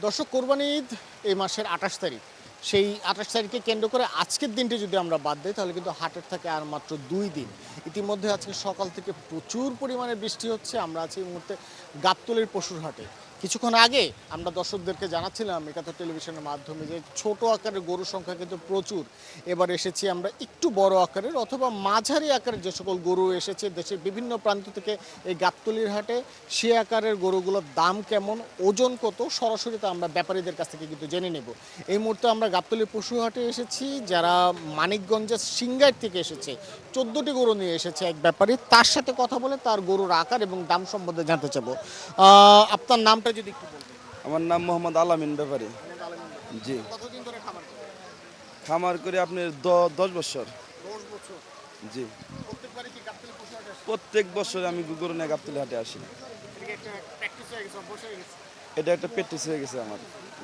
দর্শক, কোরবানি ঈদ এই মাসের ২৮ তারিখ। সেই ২৮ তারিখকে কেন্দ্র করে আজকের দিনটি যদি আমরা বাদ দিই তাহলে কিন্তু হাটের থাকে আর মাত্র ২ দিন। ইতিমধ্যে আজকে সকাল থেকে প্রচুর পরিমাণে বৃষ্টি হচ্ছে। আমরা আছি এই মুহূর্তে গাবতলীর পশুর হাটে। কিছুক্ষণ আগে আমরা দর্শকদেরকে জানাচ্ছিলাম একাত্তর টেলিভিশনের মাধ্যমে যে ছোট আকারের গরুর সংখ্যা কিন্তু প্রচুর। এবার এসেছি আমরা একটু বড় আকারের অথবা মাঝারি আকারের যে সকল গরু এসেছে দেশের বিভিন্ন প্রান্ত থেকে এই গাবতলীর হাটে, সে আকারের গরুগুলোর দাম কেমন, ওজন কত, সরাসরি তো আমরা ব্যাপারীদের কাছ থেকে কিন্তু জেনে নেব। এই মুহূর্তে আমরা গাবতলী পশু হাটে এসেছি, যারা মানিকগঞ্জের সিংগাইর থেকে এসেছে। 14টি গরু নিয়ে এসেছে এক ব্যাপারী, তার সাথে কথা বলে তার গরুর আকার এবং দাম সম্বন্ধে জানতে চাবো। আপনার নামটা যদি একটু বলবেন। আমার নাম মোহাম্মদ আলামিন ব্যাপারী। জি। কতদিন ধরে খামার করেন? খামার করে আপনার 10 বছর। 10 বছর। জি। প্রত্যেকবারই কি গাবতলী পশু হাটে আসেন? প্রত্যেক বছর আমি গরু নিয়ে গাবতলী হাটে আসি। এটা কি একটা প্র্যাকটিস হয়ে গেছে, অভ্যাস হয়ে গেছে? এটা একটা প্র্যাকটিস হয়ে গেছে আমার।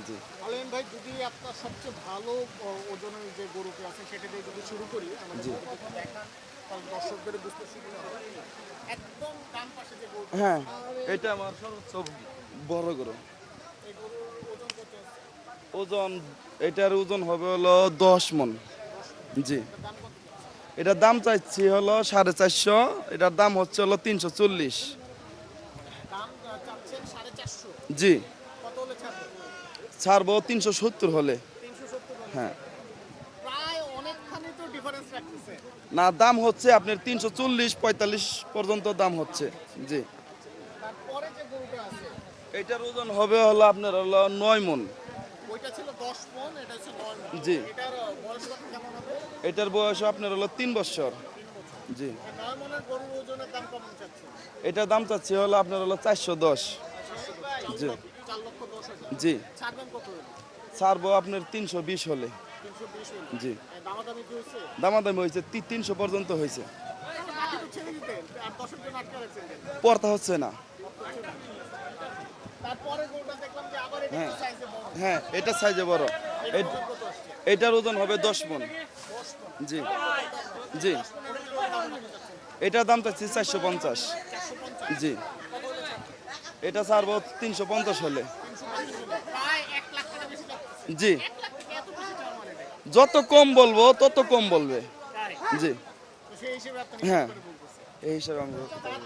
জি। আলামিন ভাই, যদি আপনার সবচেয়ে ভালো ওজনের যে গরুটি আছে সেটা দিয়ে যদি শুরু করি, আমাদের জি। গরুটি একটু দেখান, তাহলে দর্শকদের বুঝতে সুবিধা হবে। একদম ডান পাশে যে গরুটি, হ্যাঁ, এটা আমার সর্বোচ্চ বড় গরু। এই গরুর ওজন কত আছে? ওজন, এটার ওজন হবে হলো 10 মণ। জি। এটার দাম কত? এটার দাম চাইছি হলো 450। এটার দাম হচ্ছে হলো 340। দাম চাচ্ছেন 450। জি। কত হলে ছাড়বে? ছাড়বো 370 হলে। 370 হলে। হ্যাঁ। প্রায় অনেকখানি তো ডিফারেন্স রাখতেছে। না, দাম হচ্ছে আপনার 340-45 পর্যন্ত দাম হচ্ছে। জি। তারপরে যে গরুটা আছে এটার ওজন হবে হলো আপনার হলো 9 মণ। ওইটা ছিল 10 মণ, এটা হচ্ছে 9 মণ। জি। এটার বয়স কত কেমন হবে? এটার বয়স আপনার হলো 3 বছর। 3 বছর। জি। এই 9 মণের গরুর ওজনের দাম কেমন চাচ্ছেন? এটার দাম চাচ্ছি হলো আপনার হলো 410। জি। 4,10,000। জি। ছাড়বেন কত হলে? ছাড়বো আপনার 320 হলে। 320 হলে। জি। দামাদামি কি হয়েছে? দামাদামি হয়েছে 300 পর্যন্ত হয়েছে। বাকি তো ছেড়ে দিতেন, আর 10 জন আটকে রাখছেন কেন? পড়তা হচ্ছে না। তারপরে গরুটা দেখলাম যে আবার এটা হ্যাঁ। একটু সাইজে বড়। হ্যাঁ, এটা সাইজে বড়। এটার ওজন কত আসছে? এটার ওজন হবে 10 মণ। 10 মণ। জি। জি। এটার দাম চাচ্ছি 450। 450। জি। কত হলে ছাড়বেন? এটা ছাড়বো 350 হলে। 350 হলে। প্রায় 1 লাখ টাকা বেশি লাগতেছে। জি। 1 লাখ থেকে এত বেশি চাওয়া মানে এটা? যত কম বলবো তত কম বলবে। তাই? জি। তো সেই হিসেবে আপনি হ্যাঁ। করে বলতেছেন। এই হিসাবে আমি বলতে পারি।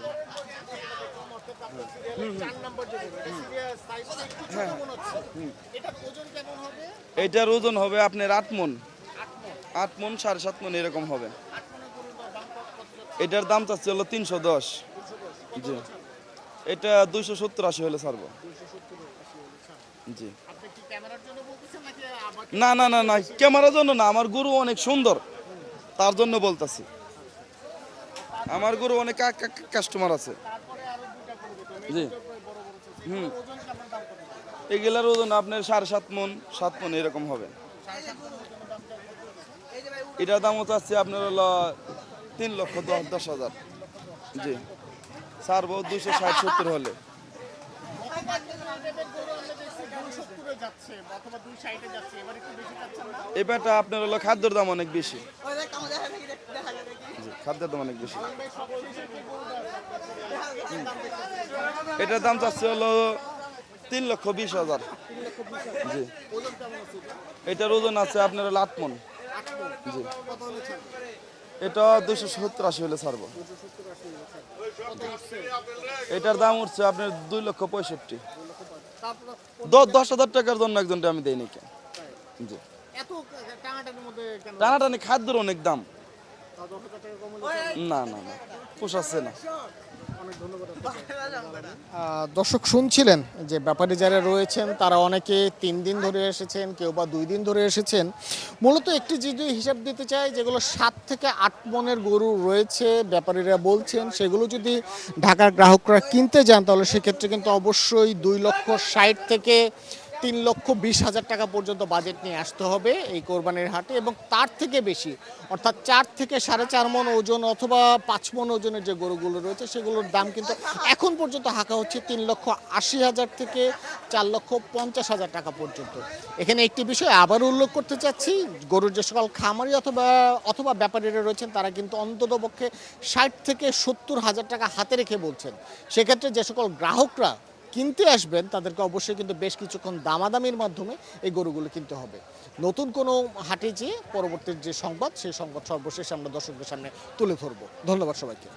এটার ওজন হবে আপনার 8 মণ। 8 মণ 7.5 মণ এরকম হবে। এটার দাম চাচ্ছে হলো 310। জি। এটা 270-80 হলে ছাড়বো। জি। না না না না, ক্যামেরার জন্য না, আমার গরু অনেক সুন্দর, তার জন্য বলতাছি। আমার গরু অনেক কাস্টমার আছে। জি। হুম। এগুলার ওজন আপনার 7.5 মণ 7 মণ এরকম হবে। এটার দাম হচ্ছে আপনার হলো 3,10,000। জি। ছাড়বো 260-70 হলে। এবারটা আপনার হলো খাদ্যের দাম অনেক বেশি। জি, খাদ্যের দাম অনেক বেশি। এটার দাম চাচ্ছে হলো 3,20,000। জি। এটার ওজন আছে আপনার হলো 8 মণ। জি। এটা 270-80 হলে ছাড়বো। এটার দাম উঠছে আপনার 2,65,000। 10,000 টাকার জন্য একজনটা আমি দেই নাকি। জি। টানাটানি খাদ্যের অনেক দাম। না না না, পোষাচ্ছে না। দর্শক, শুনছিলেন যে ব্যাপারী যারা রয়েছেন তারা অনেকে 3 দিন ধরে এসেছেন, কেউ বা 2 দিন ধরে এসেছেন। মূলত একটি যদি হিসাব দিতে চাই, যেগুলো 7 থেকে 8 মণের গরু রয়েছে ব্যাপারীরা বলছেন, সেগুলো যদি ঢাকার গ্রাহকরা কিনতে যান তাহলে সেক্ষেত্রে কিন্তু অবশ্যই 2,60,000 থেকে 3,20,000 টাকা পর্যন্ত বাজেট নিয়ে আসতে হবে এই কোরবানির হাটে, এবং তার থেকে বেশি অর্থাৎ 4 থেকে 4.5 মণ ওজন অথবা 5 মণ ওজনের যে গরুগুলো রয়েছে সেগুলোর দাম কিন্তু এখন পর্যন্ত হাঁকা হচ্ছে 3,80,000 থেকে 4,50,000 টাকা পর্যন্ত। এখানে একটি বিষয় আবার উল্লেখ করতে চাচ্ছি, গরুর যে সকল খামারি অথবা ব্যাপারীরা রয়েছেন তারা কিন্তু অন্ততপক্ষে 60 থেকে 70,000 টাকা হাতে রেখে বলছেন। সেক্ষেত্রে যে সকল গ্রাহকরা কিনতে আসবেন তাদেরকে অবশ্যই কিন্তু বেশ কিছুক্ষণ দামাদামির মাধ্যমে এই গরুগুলো কিনতে হবে। নতুন কোনো হাটে যেয়ে পরবর্তী যে সংবাদ সেই সংবাদ সর্বশেষ আমরা দর্শকদের সামনে তুলে ধরবো। ধন্যবাদ সবাইকে।